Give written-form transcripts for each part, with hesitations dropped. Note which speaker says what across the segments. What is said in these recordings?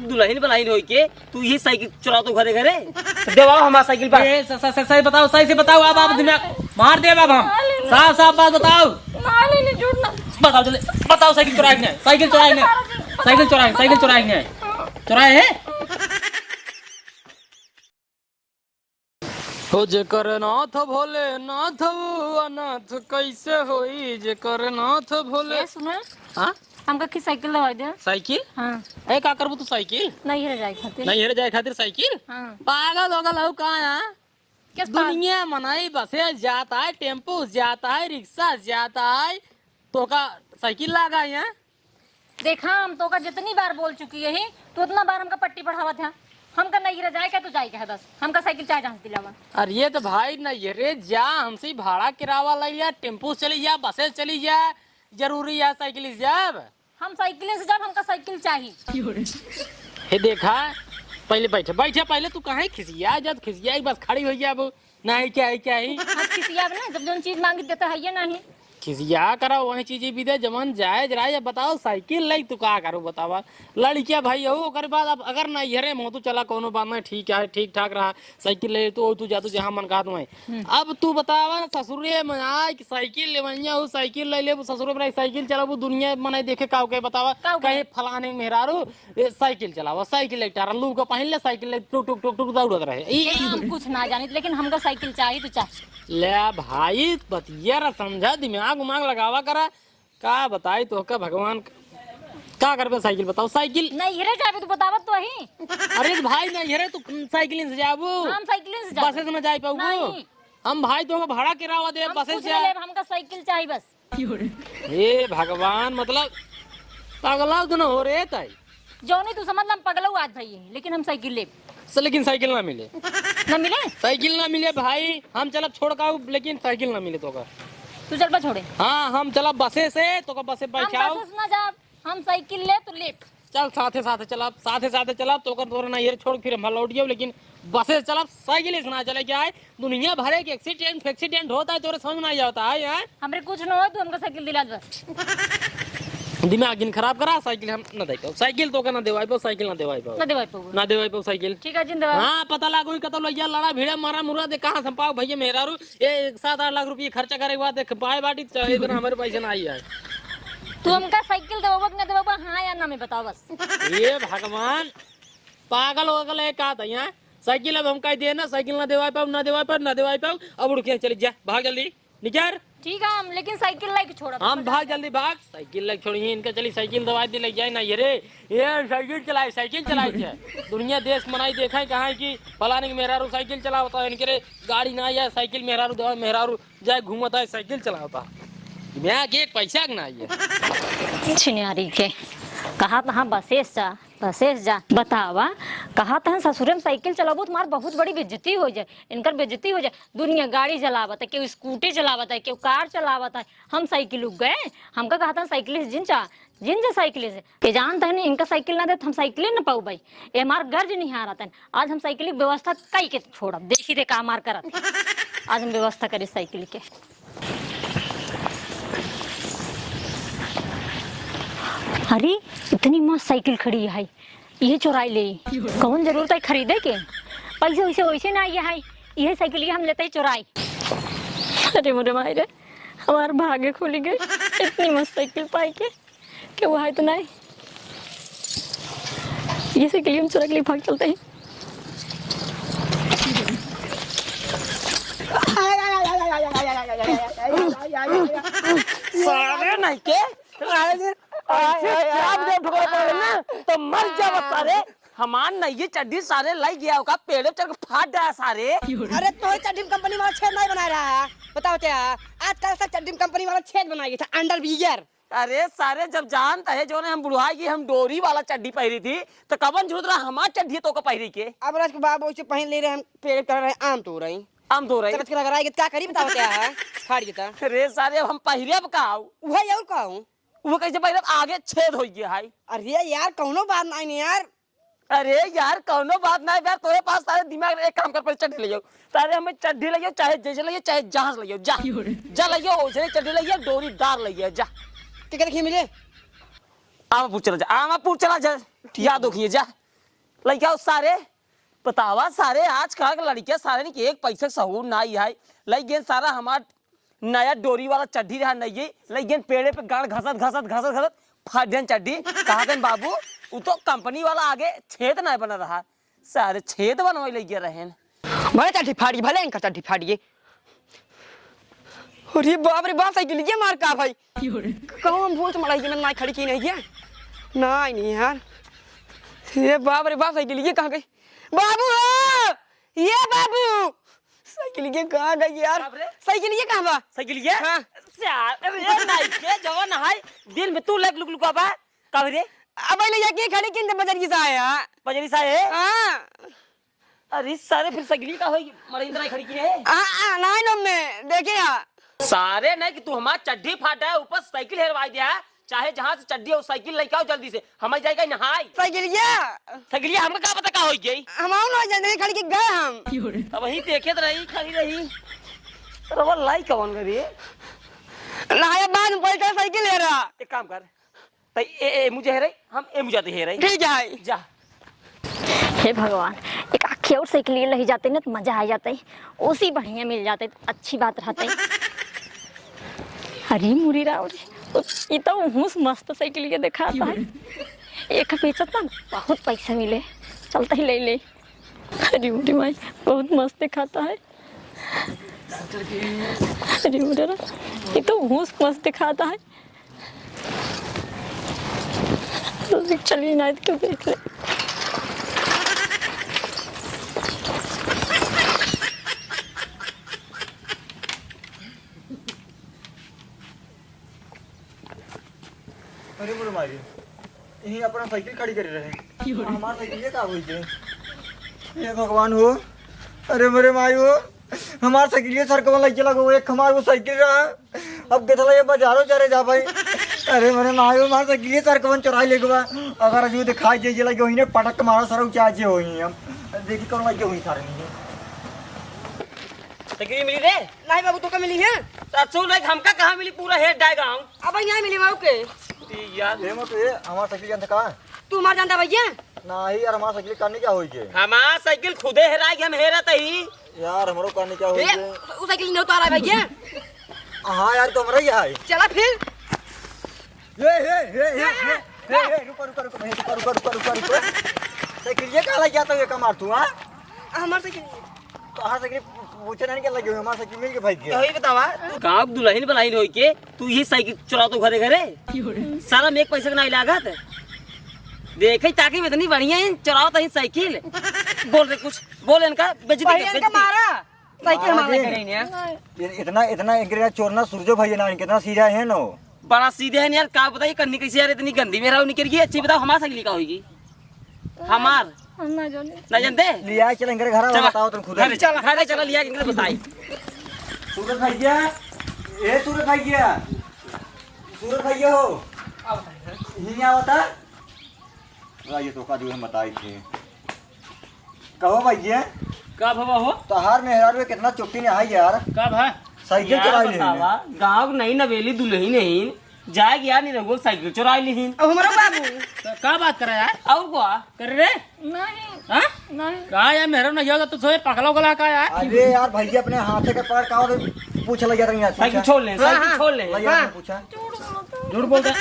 Speaker 1: दुल्हन बनाई हो के तू ये साइकिल चला तो घरे घरे देवा हमारा साइकिल पर सही बताओ, सही से बताओ। अब आप दिमाग मार दे अब हम साफ साफ बात बताओ। बताओ जल्दी बताओ, साइकिल चुराए नहीं? साइकिल चुराए नहीं? साइकिल चुराए? साइकिल चुराए नहीं? चुराए है?
Speaker 2: हो जेकर नाथ भोले नाथ अनाथ कैसे होई जेकर नाथ भोले।
Speaker 3: सुनो
Speaker 2: हाँ
Speaker 3: हमका की साइकिल दवा दे।
Speaker 2: साइकिल?
Speaker 3: हाँ
Speaker 2: ए का करबू तू साइकिल?
Speaker 3: नहीं है जाए खातिर।
Speaker 2: नहीं हेरे जाए खातिर साइकिल?
Speaker 3: हाँ
Speaker 2: पागल होगल हो कहाँ?
Speaker 3: किस
Speaker 2: दुनिया मनाई बसे जाता है, टेम्पो जाता है, रिक्शा जाता है, तो का साइकिल लगा यहाँ?
Speaker 3: देखा हम तो का जितनी बार बोल चुकी है तो उतना बार हमका पट्टी पढ़ावा था। हमका नहीं रह जाए क्या तो जाएगा है बस। हमका साइकिल चाहे जहाँ दिलावा।
Speaker 2: अरे ये तो भाई नहीं रे जा, हमसे भाड़ा किरावा ले लिया, टेम्पो चली जा, बसेस चली जा, जरूरी है साइकिल जब
Speaker 3: हम साइकिल से जब हमका साइकिल चाहिए।
Speaker 2: हे देखा पहले बैठे बैठे पहले तू कहाँ खिसिया जब खिसिया बस खड़ी हो गया अब नहीं क्या है क्या है
Speaker 3: खिसिया ना जब जो चीज मांगी देता है ये नहीं
Speaker 2: खिसिया करा वही चीज भी दे जमन जाए जरा ये बताओ साइकिल लाई तू का करो बतावा लड़किया भाई हो ओकर बाद अब अगर ना यरे मोह तू चला कोनो बात नहीं ठीक है ठीक ठाक रहा साइकिल ले तो तू जा तू जहाँ मन कहा तुम्हें अब तू बतावा ससुरे में आए कि साइकिल ले हो साइकिल ले ले ससुरे में साइकिल चलाबू दुनिया मने देखे का कहे बतावा कहीं फलाने मेहरारू साइकिल चलावा साइकिल लेटा लू को पहन ले साइकिल टुक टुक टुक टुक दौड़त रहे
Speaker 3: हम कुछ ना जानी लेकिन हमका साइकिल चाहिए तो चाहिए।
Speaker 2: ले भाई बतिया समझा दिमाग उमाग लगावा करा का बताई तो का भगवान का करबे साइकिल बताओ साइकिल
Speaker 3: नहीं हेरे जाबे तो बतावत तो ही।
Speaker 2: अरे भाई नहीं हेरे तू साइकिल से जाबू
Speaker 3: हम साइकिल से जाबे
Speaker 2: बसे से ना जाई पाऊँ हम भाई तो भाड़ा किरावा दे बसे से
Speaker 3: हमका साइकिल चाहिए बस।
Speaker 2: हे भगवान मतलब पागला तो ना हो रे ताई
Speaker 3: जो नहीं तू समझ ला हम पगला आज भाई लेकिन हम साइकिल ले
Speaker 2: लेकिन साइकिल ना मिले
Speaker 3: ना मिले
Speaker 2: साइकिल ना मिले भाई हम चलब छोड़ का लेकिन साइकिल ना मिले तो का
Speaker 3: तू चल बा छोड़े।
Speaker 2: हाँ हम चलब बसे से तो का बसे बैठाओ
Speaker 3: हम बस ना जा हम साइकिल ले तो ले
Speaker 2: चल साथे साथे चलब तो कर ना ये छोड़ फिर हम लौट जाओ लेकिन बसे चलब साइकिल से ना चले क्या है दुनिया भरे के एक्सीडेंट होता है तोरे समझ में जाता है यार
Speaker 3: हमरे कुछ ना हो तो हमका साइकिल दिला बस।
Speaker 2: दिमाग गिन खराब करा साइकिल हम ना दे पाओ साइकिल तो का ना देवाई पाओ साइकिल ना देवाई पाओ ना देवाई पाओ साइकिल
Speaker 3: ठीक है जिंदा
Speaker 2: हाँ पता लागो कतल लइया लड़ा भिड़ा मारा मुरा दे कहां से पाओ भैया मेहरारू ये 7-8 लाख रुपए खर्चा करे के बाद देख पाए बाटी चाहे इधर हमारे पैसे ना आई है
Speaker 3: तू हमका साइकिल देबो ना देबो हां या ना मैं बताओ बस।
Speaker 2: ये भगवान पागल हो गए का था यहाँ साइकिल अब हम कह दिए ना साइकिल ना देवाई पाओ अब उड़ के चली जा भाग जल्दी निकर
Speaker 3: ठीक है हम लेकिन साइकिल लेके छोड़ा
Speaker 2: हम भाग जल्दी भाग साइकिल लेके छोड़िए इनका चली साइकिल दवाई दे लग जाए ना ये रे ये साइकिल चलाई है दुनिया देश मनाई देखा है कहाँ की फलाने के मेहरारू साइकिल चला होता है इनके रे गाड़ी ना आया साइकिल मेहरारू जाए घूमता है साइकिल चला होता मैं के पैसा ना आइए
Speaker 3: छिनारी के कहा था बसेस जा बतावा कहा था ससुरे में साइकिल चलाबो तुम्हार बहुत बड़ी बेइज्जती हो जाए इनकर बेइज्जती हो जाए दुनिया गाड़ी चलावत है केहू स्कूटी चलावत है केहू कार चलावत है हम साइकिल उग गए हमका कहा था साइकिल से जिन जा साइकिल से के जानता है नहीं इनका साइकिल ना दे हम साइकिल ना पाऊ भाई ये हमार गर्ज नहीं आ रहा था आज हम साइकिल की व्यवस्था कई के छोड़ देखी रे का मार करत आज हम व्यवस्था करी साइकिल के। अरे इतनी मस्त साइकिल खड़ी है ये चुराई ले कौन जरूरत है खरीदे के पैसे वैसे वैसे ना ये है ये साइकिल हम लेते ही चुराई। अरे मोरे माई रे हमारे भागे खुल गए इतनी मस्त साइकिल पाई के वो है तो नहीं ये साइकिल हम चुरा के लिए भाग चलते हैं।
Speaker 1: सारे नहीं के
Speaker 2: तो मर जाओ सारे हमान नहीं ये चड्डी सारे लाई गया होगा पेड़ पे चढ़ के फाट जाए सारे।
Speaker 4: अरे तो चड्डी कंपनी वाला छेद नहीं बना रहा है बताओ क्या आजकल सब चड्डी कंपनी वाला छेद बनाई था अंडर बियर।
Speaker 2: अरे सारे जब जानता है जो ने हम बुढ़ाई की हम डोरी वाला चड्डी पहरी थी तो कबन झूठ रहा हमार चड्डी तो का पहरी के
Speaker 4: अब राज के बाबू से पहन ले रहे हम पेड़ कर रहे आम तो रही
Speaker 2: हम धो रहे
Speaker 4: क्या करी बताओ क्या है फाड़ देता।
Speaker 2: अरे सारे हम पहिरे का
Speaker 4: वही और कहूँ
Speaker 2: वो कैसे पहले आगे छेद हो गया है।
Speaker 4: अरे यार कौनो बात नहीं यार
Speaker 1: अरे यार कौनो बात ना यार, तोरे पास सारे दिमाग, एक काम कर, पहले चड्डी ले जाओ सारे, हमें चड्डी ले जाओ, चाहे जैसे ले जाओ, चाहे जहां से ले जाओ, जा ले जाओ, वैसे चड्डी ले जाओ, डोरीदार ले जाओ, जा
Speaker 4: क्या रखिए मिले
Speaker 1: आमापुर चला जा, आमापुर चला जा, याद रखिए, जा ले जाओ सारे। बतावा सारे आजकल के लड़कियां सारे ने एक पैसा सहूर ना ही है, ले गए सारा हमार नया डोरी वाला चड्डी रहा नहीं, ले गए पेड़े पे गाड़ घसत घसत घसत घसत फाड़न चड्डी, कहा गए बाबू वो तो कंपनी वाला आगे छेद नहीं बना रहा, सारे छेद बनवाई ले गए रहे।
Speaker 4: भले चड्डी फाड़ी, भले इनका चड्डी फाड़िए। अरे बाप रे बाप, साइकिल ये मार का भाई, कहूँ हम भूल से मलाई मैंने नाई खड़ी की नहीं है, नहीं यार, ये बाप रे बाप, साइकिल ये कहाँ गई? बाबू ये बाबू, साइकिल ये कहाँ गई यार? साइकिल ये कहाँ बा?
Speaker 1: साइकिल ये यार नहीं के जवान है दिल में तू लग लुक लुका बा कब रे?
Speaker 4: अब ले जाके खड़ी किन बजर की सा है,
Speaker 1: बजरी सा है।
Speaker 4: हां
Speaker 1: अरे सारे फिर साइकिल का होई मरिंद्रा खड़ी की है।
Speaker 4: नहीं नो में देखे यार
Speaker 1: सारे नहीं कि तू हमार चड्डी फाटा है, ऊपर साइकिल हेरवाई दिया है, चाहे जहां से चड्डी हो साइकिल लेके आओ जल्दी से, हम जाएगा नहाई।
Speaker 4: साइकिल ये
Speaker 1: हमका क्या पता का हो गई,
Speaker 4: हम आओ ना जल्दी खड़ी के गए हम,
Speaker 1: अब वही देखे तो रही खड़ी रही। अरे वो लाई कौन करी
Speaker 4: नहाया बाद में पलटा साइकिल ले रहा।
Speaker 1: एक काम कर तई ए मुझे है रही, हम ए मुझे है रही,
Speaker 4: ठीक है
Speaker 1: जा।
Speaker 3: हे भगवान, एक आखी और साइकिल ले ही जाते ना तो मजा आ जाता है, उसी बढ़िया मिल जाते तो अच्छी बात रहती। अरे मुरी राव ये तो हुस मस्त साइकिल ये दिखाता है, एक बेचत ना बहुत पैसा मिले, चलता ही ले ले। अरे मुरी माई बहुत मस्त दिखाता है, अरे मुरी ये तो हुस मस्त दिखाता है, तो चलिए ना तो देख ले।
Speaker 5: अरे मोर मारी यही अपना साइकिल खड़ी कर रहे, हमार साइकिल ये का होई छे? हे भगवान हो, अरे मेरे माई हो, हमार साइकिल ये सर कवन लगे लगो, एक हमार वो साइकिल रहा, अब गेथला ये बाजारो चले जा भाई। अरे मेरे माई हो, हमार साइकिल ये सर कवन चुराई ले गवा, अगर अजू दिखाई जे लगे होई ने पटक मारो सर ऊंचा जे होई हम, देखी कौन लगे होई सारे नहीं
Speaker 1: साइकिल मिली रे?
Speaker 4: नहीं बाबू तो का मिली है,
Speaker 1: अच्छा लाइक हमका कहाँ मिली, पूरा हेड डायग्राम।
Speaker 4: अब यहाँ मिली बाबू के
Speaker 1: यार
Speaker 5: ये मत ये हमार साइकिल जानता का
Speaker 4: तू मार जानता भैया?
Speaker 5: नहीं यार, हमार साइकिल करने क्या होई छे?
Speaker 1: हमार साइकिल खुदे हेराई के हम हेरत ही
Speaker 5: यार हमरो करने क्या होई
Speaker 4: ए
Speaker 5: छे?
Speaker 4: वो साइकिल नहीं उतारा है भैया।
Speaker 5: हां यार तो हमरा ही है।
Speaker 4: चला फिर
Speaker 5: रुको रुको रुको रुको रुको रुको रुको रुको, साइकिल ये काला क्या तो ये कमार तू? हां
Speaker 4: हमार साइकिल
Speaker 5: कहां साइकिल पूछे नहीं क्या लगे, हमार साइकिल मिल के भाग गया।
Speaker 1: यही बतावा गांव दुल्हन बनाई होई के तू ये साइकिल चुरा तो घरे घरे सारा में एक पैसा नहीं लागत, देखे ताकि में इतनी बढ़िया है चुराओ तही साइकिल। बोल रे कुछ बोल, इनका बेइज्जती
Speaker 4: का मारा साइकिल हमारे घरे ने
Speaker 5: इतना इतना इंग्रेजा चोरना सूरजो भाई ना कितना सीधा है नो,
Speaker 1: बड़ा सीधे है यार, का बताइए करनी कैसे यार, इतनी गंदी मेरा निकल गई। अच्छी बताओ हमार साइकिल का होगी, हमार ना जानते
Speaker 5: लिया चल इंग्रे घर बताओ तुम खुद
Speaker 1: चल चला लिया कि बताई।
Speaker 5: सूरज भाई गया, ए सूरज भाई गया, सूरज भाई हो नहीं आवता ये तो का जो हम बताई थे, कहो भैया
Speaker 1: कब हवा हो
Speaker 5: तहार में यार कितना चुट्टी ने आई यार,
Speaker 1: कब है
Speaker 5: साइकिल चुराई ले
Speaker 1: गाँव नहीं नवेली दुल्हन नहीं जाएगी यार, नहीं रघु साइकिल चुराई ली
Speaker 4: हमारा बाबू
Speaker 2: क्या बात कर रहा है यार?
Speaker 1: और क्या
Speaker 2: कर रे
Speaker 3: नहीं नहीं
Speaker 2: कहा यार मेहरम नहीं होगा तो सोए पकड़ा गला का यार।
Speaker 5: अरे यार भैया अपने हाथ के पैर का और पूछ लग जाता यार,
Speaker 1: साइकिल छोड़ ले, साइकिल छोड़ ले।
Speaker 5: भैया ने पूछा
Speaker 2: झूठ बोलता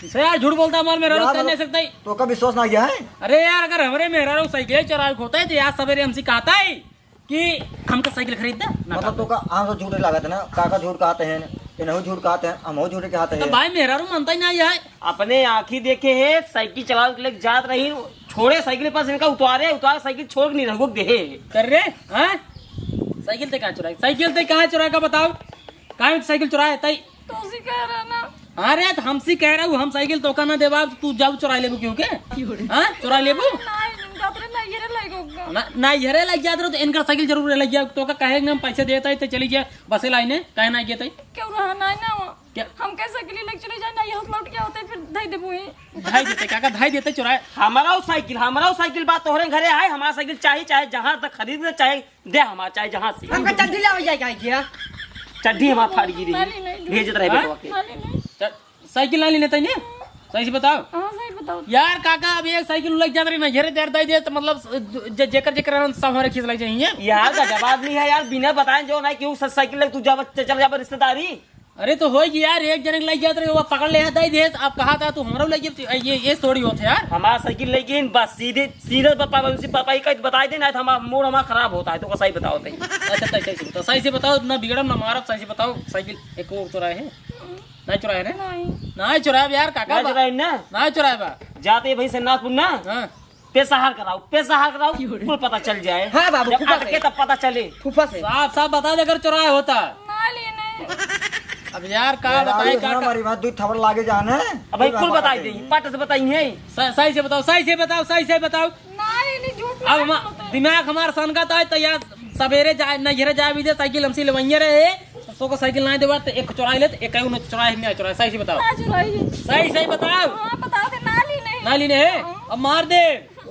Speaker 2: से यार, झूठ बोलता हमारे मेहरा कर नहीं सकता ही।
Speaker 5: तो का विश्वास ना गया है?
Speaker 2: अरे यार अगर हमारे मेहरा साइकिल चुराए होता है तो यार सवेरे हमसे कहता है कि हमका साइकिल खरीद दे,
Speaker 5: मतलब तो का हम तो झूठे लागत है ना, काका झूठ कहते हैं, इन्हों झूठ कहते हैं, हम झूठ कहते
Speaker 2: तो
Speaker 5: हैं।
Speaker 2: भाई मेहरा मानता ही ना यार,
Speaker 1: अपने आँखी देखे है साइकिल चला के लेके जात रही, छोड़े साइकिल पास इनका उतारे साइकिल छोड़ नहीं रघु दे
Speaker 2: कर रे हैं साइकिल ते कहाँ चुराई, साइकिल ते कहाँ चुराए का बताओ, कहाँ साइकिल चुराए तई
Speaker 3: तो उसी कह रहा ना।
Speaker 2: अरे तो हमसे कह रहा हूँ हम साइकिल तो का ना देवा, तू जाओ चुरा लेबू क्यों के? हाँ चुरा लेबू ना यरे लग जाते रहो तो इनका साइकिल जरूर लग गया तो का कहेंगे हम पैसे देता है तो चली गया बसे लाइने कहे ना गया
Speaker 3: क्यों रहा ना
Speaker 2: क्या
Speaker 3: हम कैसे के लिए लेके चले जाए ना ये लौट के होते फिर धई देबू
Speaker 2: धाई देते काका धाई देते चुराए
Speaker 1: हमारा वो साइकिल बात तोहरे घरे आए हमारा साइकिल चाहिए चाहे जहाँ तक खरीद ले चाहे दे हमारा चाहे जहाँ से
Speaker 4: हमका चड्डी लावे जाएगा क्या
Speaker 1: चड्डी हमारा फाड़ गिरी
Speaker 3: नाली नहीं
Speaker 1: भेजत रहे
Speaker 2: हाँ?
Speaker 1: बेटवा के
Speaker 3: नाली नहीं
Speaker 2: साइकिल ना लेने तैने सही से बताओ
Speaker 3: हां सही बताओ
Speaker 2: यार काका अब एक साइकिल लग जात रही ना घेरे देर दे दे तो मतलब जेकर जेकर सब हमारे खींच लग चाहिए
Speaker 1: यार का जवाब नहीं है यार बिना बताए जो ना क्यों साइकिल तू जा चल जा रिश्तेदारी
Speaker 2: अरे तो होगी यार एक जने लग जात रही वो पकड़ ले दे दे अब कहा था तू हमरो लग ये थोड़ी होते यार
Speaker 1: हमारा साइकिल लेके बस सीधे सीधे पापा ही कहीं बता देना तो हमारा मूड हमारा खराब होता है तो सही बताओ तई
Speaker 2: अच्छा सही से बताओ ना बिगड़म ना मारब सही से बताओ साइकिल एक और चुराए है नहीं चुराए रे
Speaker 3: नहीं
Speaker 2: नहीं चुराए यार काका
Speaker 1: ना चुराई ना
Speaker 2: नहीं चुराए बा
Speaker 1: जाते भाई से नाथपुर ना
Speaker 2: हाँ
Speaker 1: पेशाहार कराओ कुल पता चल जाए
Speaker 4: हाँ बाबू,
Speaker 1: जब
Speaker 4: फूफा
Speaker 1: आके
Speaker 4: से।
Speaker 1: तब पता चले
Speaker 4: फूफा से
Speaker 2: साफ साफ बता दे अगर चुराए होता
Speaker 3: नाली नहीं
Speaker 2: अब यार का बताए काका
Speaker 5: हमारी बात दूध थपड़ लागे जाना है
Speaker 1: अब भाई कुल बताई दे पट से बताइए
Speaker 2: सही से बताओ
Speaker 3: नाली नहीं झूठ
Speaker 2: अब दिमाग हमारा सनकत है तो यार सवेरे जाए नजरे जाए भी दे साइकिल हमसे लवैया रहे तो को साइकिल ना देवा तो एक चुराई ले तो एक उन्हें चुराई नहीं चुराई सही से बताओ
Speaker 3: ना चुराइए
Speaker 2: सही बताओ
Speaker 3: हां बताओ कि नाली नहीं
Speaker 2: नाली ने है अब मार दे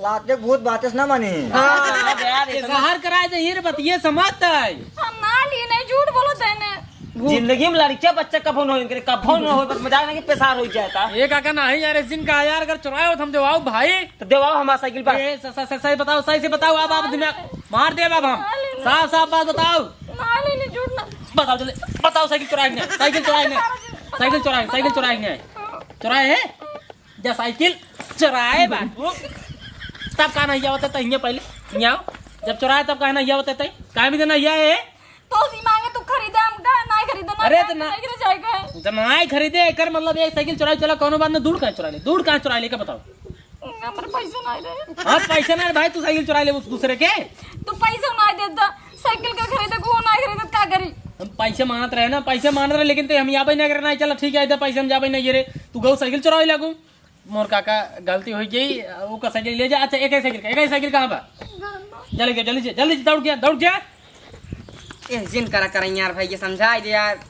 Speaker 5: लाते भूत बातें ना मानी
Speaker 1: अब यार इतना
Speaker 2: बाहर कराए तो ये बतिए समझता है
Speaker 3: हम नाली नहीं झूठ बोलो तेने
Speaker 1: जिंदगी में लड़कियां बच्चा कब न हो कब न हो पर मजाक नहीं पेशार हो जाता
Speaker 2: ये काका नहीं यार इस दिन का यार अगर चुराए हो तो हम देवाओ भाई
Speaker 1: तो देवाओ हमारा साइकिल पर
Speaker 2: सही से बताओ अब आप दिमाग मार दे अब हम साफ बात बताओ
Speaker 3: नाली नहीं झूठ ना
Speaker 2: बताओ जल्दी बताओ साइकिल चुराए चुराए है जा साइकिल चुराए बाबू तब कहा नहीं आवता था पहले यहाँ जब चुराए तब कहा नहीं आवता था कहा भी देना यह है
Speaker 3: तो सी मांगे तू खरीदे हम का नहीं खरीदे ना
Speaker 2: अरे तो ना-
Speaker 3: नहीं जाएगा
Speaker 2: जब नहीं खरीदे कर मतलब एक साइकिल चुराई चला कोनो बात में दूर कहाँ चुरा ले का बताओ
Speaker 3: हमारे पैसे नहीं रहे
Speaker 2: हाँ पैसा ना भाई तू साइकिल चुरा ले उस दूसरे के
Speaker 3: तू पैसे नहीं देता साइकिल का खरीदे को नहीं खरीदे का करी
Speaker 2: हम पैसे मांगत रहे ना पैसे मांग रहे लेकिन हम यहाँ पे नहीं करना चलो ठीक है इधर पैसे हम जाबे नहीं रे तू गौ साइकिल चुराई लगू मोर काका गलती हो गई वो का साइकिल ले जा अच्छा एक ही साइकिल कहाँ बा जल्दी दौड़ गया
Speaker 4: ए जिन करा यार भाई ये समझाई दे यार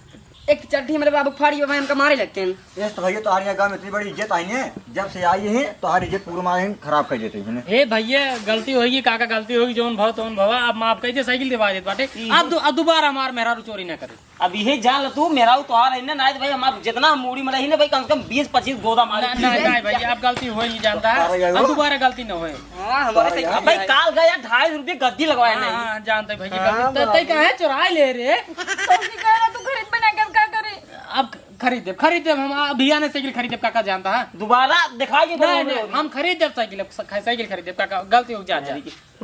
Speaker 4: एक चड्डी मेरे बाबू फाड़ी भाई हमका मारे लगते हैं
Speaker 5: ये तो भैया तुम्हारे गाँव में इतनी बड़ी इज्जत आई है जब से आई है तुम्हारी इज्जत पूरा मारे खराब कर देते हैं
Speaker 2: हे भैया गलती होगी काका गलती होगी जोन भाव तोन भाव अब माफ कहिए साइकिल दिवा देत बाटे अब दोबारा हमार मेहरारू चोरी ना करे
Speaker 1: अब यही जान ल तू मेरा तो आ रही ना नहीं तो भाई हमारा जितना हम मूड़ी में रही ना भाई कम से कम 20-25 गोदा मारे
Speaker 2: नहीं भैया अब गलती हो नहीं जानता है अब दोबारा गलती न होए
Speaker 4: हां हमारे से
Speaker 1: अब भाई काल गया 250 रुपये गद्दी लगवाया नहीं
Speaker 2: हाँ जानते भैया गलती तई कहां चुराई ले रे
Speaker 3: तो सी कह तू खरीद बना कर का करे
Speaker 2: अब खरीद दे हम अभिया ने साइकिल खरीद काका जानता है
Speaker 1: दोबारा दिखाइए
Speaker 2: नहीं हम खरीद दे साइकिल खरीद दे काका गलती हो जा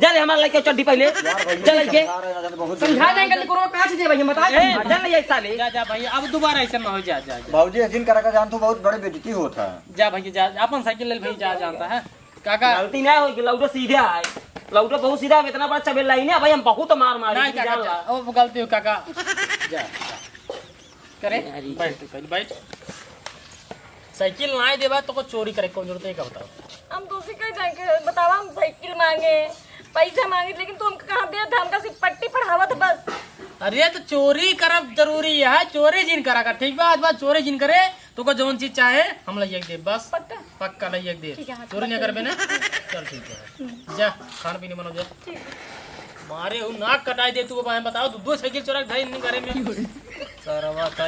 Speaker 1: चल हमारा लेके चड्डी पहले चल के
Speaker 4: समझा देंगे लेकिन वो कहां से दे भैया बता
Speaker 1: चल ये साले
Speaker 2: जा भैया अब दोबारा ऐसा ना हो जा
Speaker 5: भाजी इस दिन करा का जान तो बहुत बड़े बेइज्जती होता है
Speaker 2: जा भैया जा अपन साइकिल ले भैया जा जानता है काका
Speaker 1: गलती ना हो लौटो सीधे आए लौटो बहुत सीधा इतना बड़ा चबेल लाई ना भाई हम बहुत मार मारी
Speaker 2: नहीं काका जा ओ गलती हो काका जा करे बैठ साइकिल नहीं देबा तो को चोरी करे कौन जरूरत है का बताओ
Speaker 3: हम तो सी कह जाएंगे बतावा हम साइकिल मांगे पैसे मांगे लेकिन तुम कहां दे था हमका सिर्फ पट्टी पढ़ावत बस
Speaker 2: अरे तो चोरी करब जरूरी है चोरी जिन करा कर ठीक बात चोरी जिन करे तो को जौन चीज चाहे हम लइए दे बस पक्का लइए दे
Speaker 3: ठीक है, हाँ,
Speaker 2: चोरी नहीं करबे ना चल ठीक है जा खान पीने बनो जा मारे नाक कटाई दे तू बताओ दो साइकिल चोरा घर नहीं करे में सारा बात